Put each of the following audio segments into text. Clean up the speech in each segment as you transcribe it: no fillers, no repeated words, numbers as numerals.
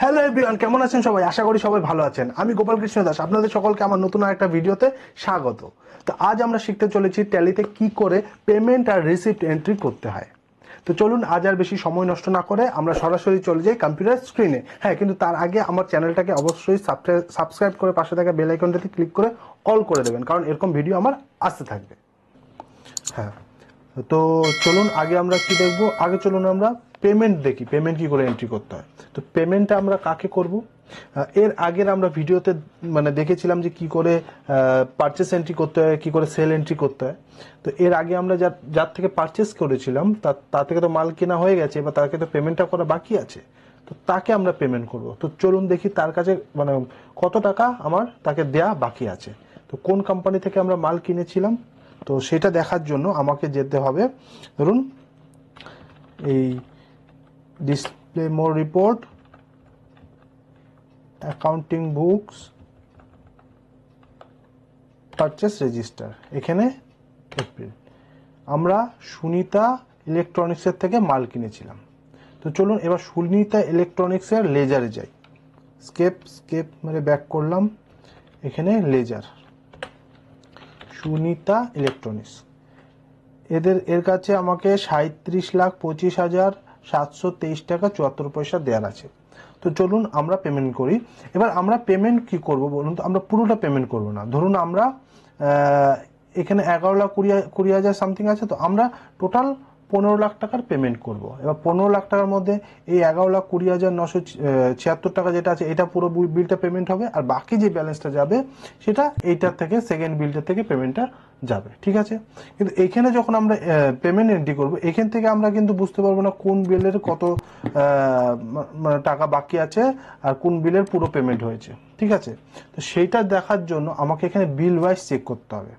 Hello everyone, কেমন আছেন সবাই? আশা করি সবাই ভালো আছেন। আমি গোপাল কৃষ্ণ দাস, আপনাদের সকলকে আমার নতুন একটা ভিডিওতে স্বাগত। তো আজ আমরা শিখতে চলেছি ট্যালিতে কি করে পেমেন্ট আর রিসিপ্ট এন্ট্রি করতে হয়। তো চলুন আজ আর বেশি সময় নষ্ট না করে আমরা সরাসরি চলে যাই কম্পিউটার স্ক্রিনে। হ্যাঁ, কিন্তু তার আগে আমার চ্যানেলটাকে অবশ্যই সাবস্ক্রাইব করে পাশে থাকা বেল আইকনটাতে ক্লিক করে অল করে দেবেন, কারণ এরকম ভিডিও আমার আসতে থাকবে। হ্যাঁ, তো চলুন আগে আমরা কি দেখবো। আগে চলুন আমরা পেমেন্ট দেখি, পেমেন্ট কি করে এন্ট্রি করতে হয়। তো পেমেন্টটা আমরা কাকে করব? এর আগের আমরা ভিডিওতে দেখেছিলাম যে কি করে পারচেস এন্ট্রি করতে হয়, কি করে সেল এন্ট্রি করতে হয়। তো এর আগে আমরা যার থেকে পারচেস করেছিলাম তার থেকে তো মাল কেনা হয়ে গেছে, এবার তাকে তো পেমেন্টটা করা বাকি আছে। তো তাকে আমরা পেমেন্ট করব। তো চলুন দেখি তার কাছে কত টাকা আমার তাকে দেয়া বাকি আছে। তো কোন কোম্পানি থেকে আমরা মাল কিনেছিলাম, তো সেটা দেখার জন্য আমাকে যেতে হবে, ধরুন এই display more report, accounting books, purchase register, এখানে এপ্রিল আমরা সুনিতা ইলেকট্রনিক্সের থেকে মাল কিনেছিলাম। তো চলুন এবার সুনিতা ইলেকট্রনিক্সের লেজারে যাই। স্কেপ ব্যাক করলাম, এখানে লেজার, সুনিতা ইলেকট্রনিক্স, এর কাছে আমাকে 37,25,723 টাকা 74 পয়সা দেওয়ার আছে। তো চলুন আমরা পেমেন্ট করি। এবার আমরা পেমেন্ট কি করব বলুন তো? আমরা পুরোটা পেমেন্ট করব না। ধরুন আমরা এখানে 11,20,000 সামথিং আছে, তো আমরা টোটাল 15 লাখ টাকার পেমেন্ট করব। এবার 15 লাখ টাকার মধ্যে এই 11,20,976 টাকা যেটা আছে, এটা পুরো বিলটা পেমেন্ট হবে, আর বাকি যে ব্যালেন্সটা যাবে সেটা এইটার থেকে, সেকেন্ড বিলটা থেকে পেমেন্টটা যাবে। ঠিক আছে, কিন্তু এখানে যখন আমরা পেমেন্ট এন্ট্রি করব, এখান থেকে আমরা কিন্তু বুঝতে পারবো না কোন বিলের কত টাকা বাকি আছে আর কোন বিলের পুরো পেমেন্ট হয়েছে। ঠিক আছে, তো সেইটা দেখার জন্য আমাকে এখানে বিল ওয়াইজ চেক করতে হবে।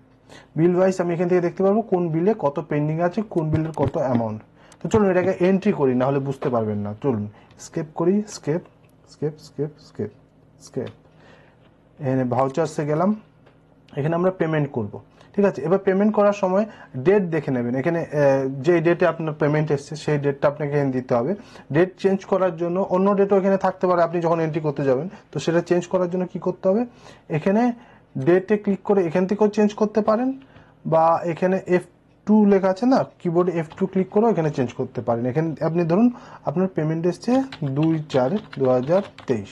বিল ওয়াইজ আমি এখান থেকে দেখতে পারবো কোন বিলে কত পেন্ডিং আছে, কোন বিলের কত অ্যামাউন্ট। তো চলুন এটাকে এন্ট্রি করি, না হলে বুঝতে পারবেন না। চলুন স্কেপ করি, স্কেপ, এখানে ভাউচার্সে গেলাম, এখানে আমরা পেমেন্ট করব। ঠিক আছে, এবার পেমেন্ট করার সময় ডেট দেখে নেবেন। এখানে যে ডেটে আপনার পেমেন্ট এসছে সেই ডেটটা আপনাকে এখানে দিতে হবে। ডেট চেঞ্জ করার জন্য অন্য ডেটও এখানে থাকতে পারে, আপনি যখন এন্ট্রি করতে যাবেন। তো সেটা চেঞ্জ করার জন্য কি করতে হবে? এখানে ডেটে ক্লিক করে এখান থেকেও চেঞ্জ করতে পারেন, বা এখানে F2 লেখা আছে না, কিবোর্ডে F2 ক্লিক করেও এখানে চেঞ্জ করতে পারেন। এখানে আপনি ধরুন আপনার পেমেন্ট এসছে 2/4/2023,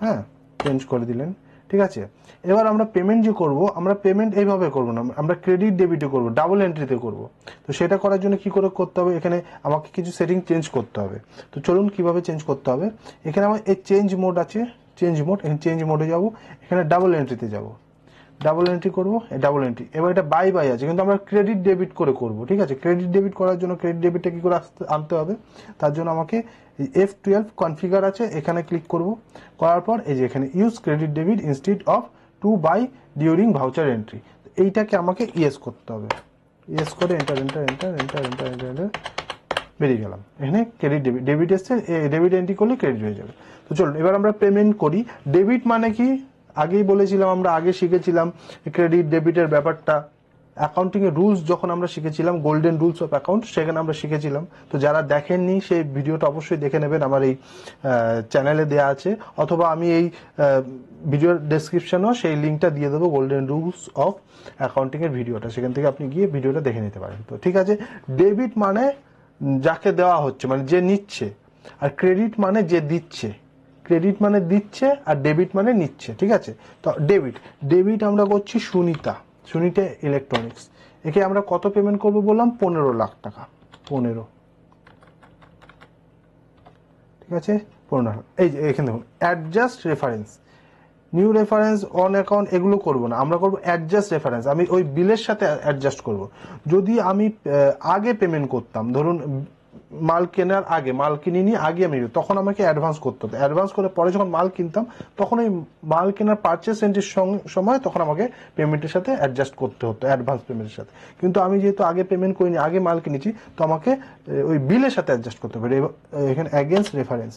হ্যাঁ, চেঞ্জ করে দিলেন। ঠিক আছে, এবার আমরা পেমেন্ট যে করব, আমরা পেমেন্ট এইভাবে করব না, আমরা ক্রেডিট ডেবিটে করব, ডাবল এন্ট্রিতে করব। তো সেটা করার জন্য কি করে করতে হবে? এখানে আমাকে কিছু সেটিং চেঞ্জ করতে হবে। তো চলুন কিভাবে চেঞ্জ করতে হবে। এখানে আমার এই চেঞ্জ মোড আছে, চেঞ্জ মোড, এখানে চেঞ্জ মোডে যাব, এখানে ডাবল এন্ট্রিতে যাব, ডাবল এন্ট্রি করবো, ডাবল এন্ট্রি। এবার এটা বাই আছে, কিন্তু আমরা ক্রেডিট ডেবিট করে করব। ঠিক আছে, ক্রেডিট ডেবিট করার জন্য ক্রেডিট ডেবিটটা কি করে আনতে হবে, তার জন্য আমাকে F12 কনফিগার আছে, এখানে ক্লিক করব। করার পর এই যে এখানে use credit debit instead of to by during voucher entry, এইটাকে আমাকে ইয়েস করতে হবে। ইয়েস করে enter enter enter enter enter enter enter বেরিয়ে গেলাম। এখানে ক্রেডিট ডেবিট এসছে, ডেবিট এন্ট্রি করলে ক্রেডিট হয়ে যাবে। তো চলুন এবার আমরা পেমেন্ট করি। ডেবিট মানে কি আগেই বলেছিলাম, আমরা আগে শিখেছিলাম ক্রেডিট ডেবিটের ব্যাপারটা। অ্যাকাউন্টিং এর রুলস যখন আমরা শিখেছিলাম, গোল্ডেন রুলস অফ অ্যাকাউন্ট, সেখানে আমরা শিখেছিলাম। তো যারা দেখেননি সেই ভিডিওটা অবশ্যই দেখে নেবেন, আমার এই চ্যানেলে দেওয়া আছে, অথবা আমি এই ভিডিওর ডেসক্রিপশনেও সেই লিঙ্কটা দিয়ে দেবো, গোল্ডেন রুলস অফ অ্যাকাউন্টিং এর ভিডিওটা, সেখান থেকে আপনি গিয়ে ভিডিওটা দেখে নিতে পারেন। তো ঠিক আছে, ডেবিট মানে যাকে দেওয়া হচ্ছে, মানে যে নিচ্ছে, আর ক্রেডিট মানে যে দিচ্ছে। ক্রেডিট মানে দিচ্ছে আর ডেবিট মানে নিচ্ছে। ঠিক আছে, তো ডেবিট আমরা করছি সুনিতা ইলেকট্রনিক্স। একে আমরা কত পেমেন্ট করব বললাম? 15 লাখ টাকা। 15, ঠিক আছে, 15 লাখ। এই যে এখানে দেখুন adjust reference, new reference, on account, এগুলো করব না, আমরা করব অ্যাডজাস্ট রেফারেন্স। আমি ওই বিলের সাথে অ্যাডজাস্ট করব। যদি আমি আগে পেমেন্ট করতাম, ধরুন মাল কেনার আগে, মাল কিনিনি আগে আমি, তখন আমাকে অ্যাডভান্স করতে হতো। অ্যাডভান্স করে পরে যখন মাল কিনতাম, তখন ওই মাল কেনার পারচেস এন্ট্রির সময় তখন আমাকে পেমেন্টের সাথে অ্যাডজাস্ট করতে হতো, অ্যাডভান্স পেমেন্টের সাথে। কিন্তু আমি যেহেতু আগে পেমেন্ট করিনি, আগে মাল কিনেছি, তো আমাকে ওই বিলের সাথে অ্যাডজাস্ট করতে হবে। এখানে অ্যাগেন্স্ট রেফারেন্স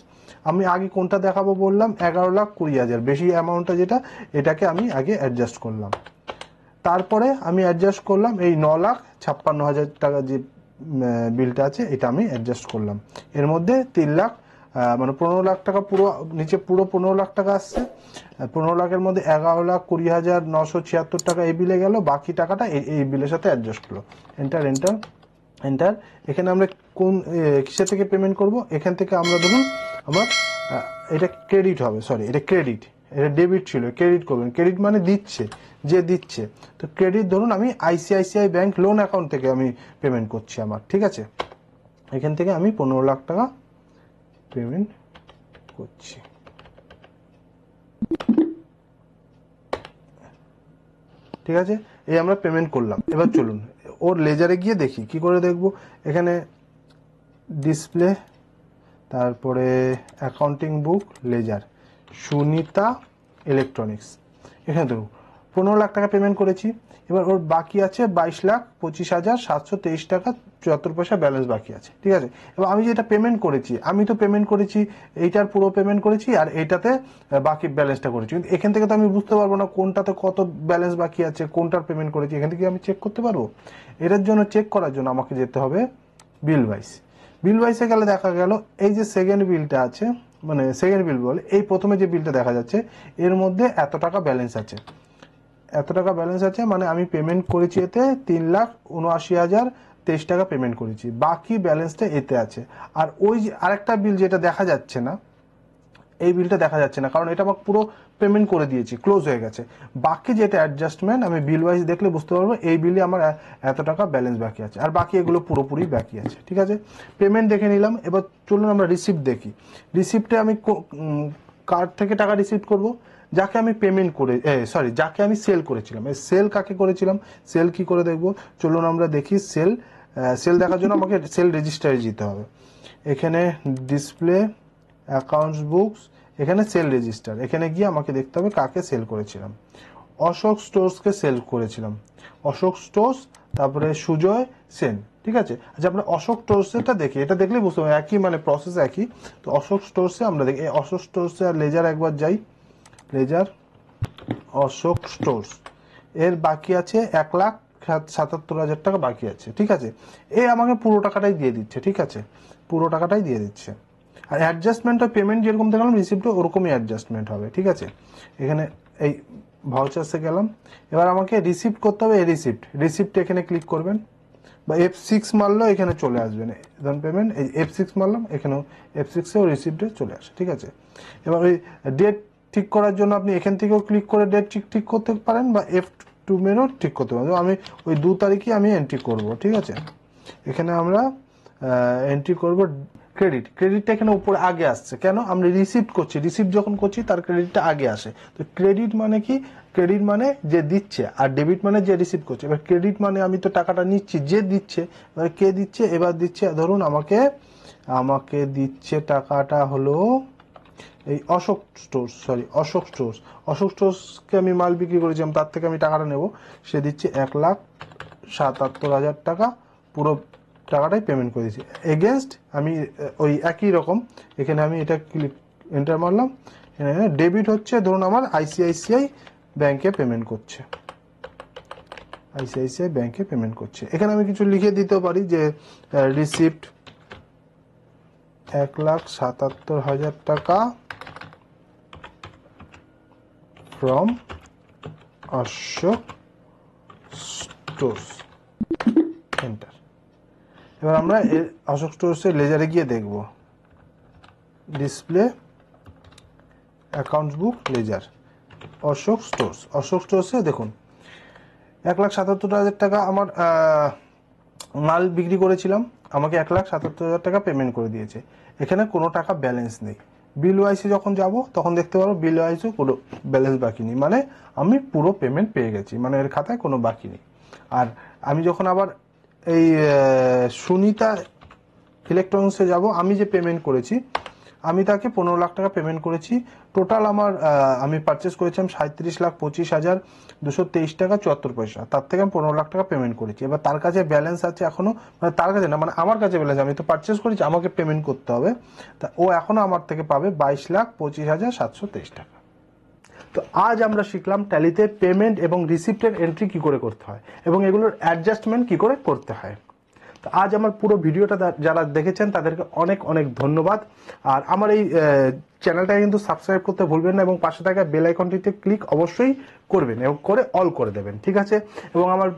আমি আগে কোনটা দেখাবো বললাম? 11,20,000, বেশি অ্যামাউন্টটা যেটা, এটাকে আমি আগে অ্যাডজাস্ট করলাম। তারপরে আমি অ্যাডজাস্ট করলাম এই 9,56,000 টাকা যে বিলটা আছে, এটা আমি অ্যাডজাস্ট করলাম। এর মধ্যে 3,00,000 মানে 15 লাখ টাকা পুরো নিচে পুরো 15 লাখ টাকা আসছে। 15 লাখের মধ্যে 11,20,976 টাকা এই বিলে গেল, বাকি টাকাটা এই বিলের সাথে অ্যাডজাস্ট হলো। Enter enter enter. এখানে আমরা কোন কিসে থেকে পেমেন্ট করব, এখান থেকে আমরা ধরুন আমার এটা ক্রেডিট হবে, সরি এটা ক্রেডিট, এটা ডেবিট ছিল, ক্রেডিট করবেন। ক্রেডিট মানে দিচ্ছে, যে দিচ্ছে। তো ক্রেডিট ধরুন আমি আইসিআইসিআই ব্যাংক লোন অ্যাকাউন্ট থেকে আমি পেমেন্ট করছি আমার, ঠিক আছে। এখান থেকে আমি 15 লাখ টাকা পেমেন্ট করছি। ঠিক আছে, এই আমরা পেমেন্ট করলাম। এবার চলুন ওর লেজারে গিয়ে দেখি কি করে দেখব। এখানে ডিসপ্লে, তারপরে অ্যাকাউন্টিং বুক, লেজার, সুনিতা ইলেকট্রনিক্স। এখানে দেখুন 15 লাখ টাকা পেমেন্ট করেছি। এবার ওর বাকি আছে 22,25,723 টাকা 74 পয়সা ব্যালেন্স বাকি আছে, ঠিক আছে। এবার আমি যেটা পেমেন্ট করেছি, আমি তো পেমেন্ট করেছি এইটার পুরো পেমেন্ট করেছি আর এইটাতে বাকি ব্যালেন্সটা করেছি। কিন্তু এখান থেকে তো আমি বুঝতে পারবো না কোনটাতে কত ব্যালেন্স বাকি আছে, কোনটার পেমেন্ট করেছি। এখান থেকে আমি চেক করতে পারবো? এটার জন্য চেক করার জন্য আমাকে যেতে হবে বিল ওয়াইজ। বিল ওয়াইজে গেলে দেখা গেল এই যে সেকেন্ড বিলটা আছে, মানে সেকেন্ড বিল বলে এই প্রথমে যে বিলটা দেখা যাচ্ছে এর মধ্যে এত টাকা ব্যালেন্স আছে, এত টাকা ব্যালেন্স আছে, মানে আমি পেমেন্ট করেছি এতে 3,79,023 টাকা পেমেন্ট করেছি, বাকি ব্যালেন্সটা এতে আছে। আর ওই যে আরেকটা বিল যেটা দেখা যাচ্ছে না, এই বিলটা দেখা যাচ্ছে না, কারণ এটা আমাকে পুরো পেমেন্ট করে দিয়েছি, ক্লোজ হয়ে গেছে। বাকি যেটা অ্যাডজাস্টমেন্ট আমি বিল ওয়াইজ দেখলে বুঝতে পারবো এই বিলে আমার এত টাকা ব্যালেন্স বাকি আছে, আর বাকি এগুলো পুরোপুরি বাকি আছে, ঠিক আছে। পেমেন্ট দেখে নিলাম। এবার চলুন আমরা রিসিপ্ট দেখি। রিসিপ্টে আমি কার্ড থেকে টাকা রিসিভ করব, যাকে আমি পেমেন্ট করে সরি যাকে আমি সেল করেছিলাম। এই সেল কাকে করেছিলাম, সেল কি করে দেখব, চলুন আমরা দেখি। সেল সেল দেখার জন্য আমাকে সেল রেজিস্টারে যেতে হবে। এখানে ডিসপ্লে, অ্যাকাউন্টস বুকস, এখানে সেল রেজিস্টার, এখানে গিয়ে আমাকে দেখতে হবে কাকে সেল করেছিলাম। অশোক স্টোর্সকে সেল করেছিলাম, অশোক স্টোর্স, তারপরে সুজয় সেন, ঠিক আছে। আচ্ছা আমরা অশোক স্টোর্সটা দেখি, এটা দেখলে বুঝতে পারবো একই, মানে প্রসেস একই। তো অশোক স্টোর্সে আমরা দেখি, এই অশোক স্টোর্সে আর লেজার একবার যাই, লেজার অশোক স্টোর্স, এর বাকি আছে 1,77,000 টাকা বাকি আছে, ঠিক আছে। এ আমাকে পুরো টাকাটাই দিয়ে দিচ্ছে, ঠিক আছে, পুরো টাকাটাই দিয়ে দিচ্ছে। আর অ্যাডজাস্টমেন্ট অফ পেমেন্ট যেরকম দেখালাম রিসিপ্টও ওরকমই অ্যাডজাস্টমেন্ট হবে, ঠিক আছে। এখানে এই ভাউচার্সে গেলাম। এবার আমাকে রিসিপ্ট করতে হবে, এই রিসিপ্ট এখানে ক্লিক করবেন, বা F6 মারলেও এখানে চলে আসবেন। ধরুন পেমেন্ট, এই F6 মারলাম, এখানেও F6এও রিসিপ্টে চলে আসে, ঠিক আছে। এবার ওই ডেট ঠিক করার জন্য আপনি এখান থেকেও ক্লিক করে ডেট ঠিক করতে পারেন, বা F2 মেনও ঠিক করতে পারেন। আমি ওই 2 তারিখই আমি এন্ট্রি করব, ঠিক আছে। এখানে আমরা এন্ট্রি করব ক্রেডিট। ক্রেডিটটা এখানে উপরে আগে আসছে কেন, আমরা রিসিপ্ট করছি, রিসিপ্ট যখন করছি তার ক্রেডিটটা আগে আসে। তো ক্রেডিট মানে কি, ক্রেডিট মানে যে দিচ্ছে, আর ডেবিট মানে যে রিসিভ করছে। এবার ক্রেডিট মানে আমি তো টাকাটা নিচ্ছি, যে দিচ্ছে, এবার কে দিচ্ছে, এবার দিচ্ছে ধরুন আমাকে দিচ্ছে টাকাটা হলো এই অশোক স্টোর্স, অশোক স্টোর্সকে আমি মাল বিক্রি করেছিলাম, তার থেকে আমি টাকাটা নেব। সে দিচ্ছে 1,77,000 টাকা, পুরো টাকাটাই পেমেন্ট করে দিয়েছি। এগেনস্ট আমি ওই একই রকম এখানে আমি এটা ক্লিক এন্টার মারলাম। ডেবিট হচ্ছে ধরুন আমার আইসিআইসিআই ব্যাংকে পেমেন্ট করছে, আইসিআইসিআই ব্যাংকে পেমেন্ট করছে। এখানে আমি কিছু লিখে দিতে পারি যে রিসিপ্ট 1,77,000 টাকা ফ্রম অশোক স্টোর্স, এন্টার। এবার আমরা অশোক স্টোর্সের লেজারে গিয়ে দেখব, ডিসপ্লে, অ্যাকাউন্টস বুক, লেজার, অশোক স্টোর্সে দেখুন 1,77,000 টাকা আমার মাল বিক্রি করেছিলাম, আমাকে 1,77,000 টাকা পেমেন্ট করে দিয়েছে। এখানে কোনো টাকা ব্যালেন্স নেই। বিল ওয়াইসে যখন যাব তখন দেখতে পারবো বিল ওয়াইসেও কোনো ব্যালেন্স বাকি নেই, মানে আমি পুরো পেমেন্ট পেয়ে গেছি, মানে এর খাতায় কোনো বাকি নেই। আর আমি যখন আবার এই সুনিতা ইলেকট্রনিক্সে যাব, আমি যে পেমেন্ট করেছি, আমি তাকে 15 লাখ টাকা পেমেন্ট করেছি। টোটাল আমার আমি পারচেস করেছিলাম 37,25,223 টাকা 74 পয়সা, তার থেকে আমি 15 লাখ টাকা পেমেন্ট করেছি। এবার তার কাছে ব্যালেন্স আছে এখনো, মানে তার কাছে না, মানে আমার কাছে ব্যালেন্স, আমি তো পারচেস করেছি, আমাকে পেমেন্ট করতে হবে, তা ও এখনো আমার থেকে পাবে 22,25,723 টাকা। তো আজ আমরা শিখলাম ট্যালিতে পেমেন্ট এবং রিসিপ্টের এন্ট্রি কি করে করতে হয় এবং এগুলোর অ্যাডজাস্টমেন্ট কি করে করতে হয়। তো তো আজ আমার পুরো ভিডিওটা যারা দেখেছেন তাদেরকে অনেক অনেক ধন্যবাদ। আর আমার এই চ্যানেলটাকে কিন্তু সাবস্ক্রাইব করতে ভুলবেন না এবং পাশে থাকা বেল আইকনটিতে ক্লিক অবশ্যই করবেন এবং করে অল করে দেবেন, ঠিক আছে। এবং আমার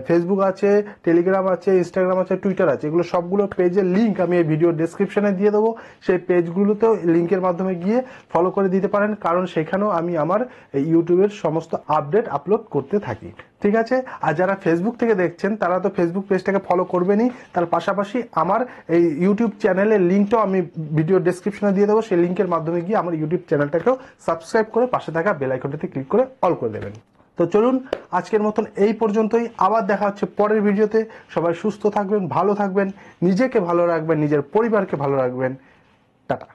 ফেসবুক আছে, টেলিগ্রাম আছে, ইনস্টাগ্রাম আছে, টুইটার আছে, এগুলো সবগুলো পেজের লিঙ্ক আমি এই ভিডিও ডেসক্রিপশনে দিয়ে দেবো। সেই পেজগুলোতেও লিঙ্কের মাধ্যমে গিয়ে ফলো করে দিতে পারেন, কারণ সেখানেও আমি আমার ইউটিউবের সমস্ত আপডেট আপলোড করতে থাকি, ঠিক আছে। আর যারা ফেসবুক থেকে দেখছেন তারা তো ফেসবুক পেজটাকে ফলো করবেনই, তার পাশাপাশি আমার এই ইউটিউব চ্যানেলের লিঙ্কটাও আমি ভিডিও ডেসক্রিপশনে দিয়ে দেবো। সেই লিঙ্কের মাধ্যমে গিয়ে আমার ইউটিউব চ্যানেলটাকেও সাবস্ক্রাইব করে পাশে থাকা বেল আইকনটিতে ক্লিক করে অল করে দেবেন। তো চলুন আজকের মতন এই পর্যন্তই, আবার দেখা হচ্ছে পরের ভিডিওতে। সবাই সুস্থ থাকবেন, ভালো থাকবেন, নিজেকে ভালো রাখবেন, নিজের পরিবারকে ভালো রাখবেন। টাটা।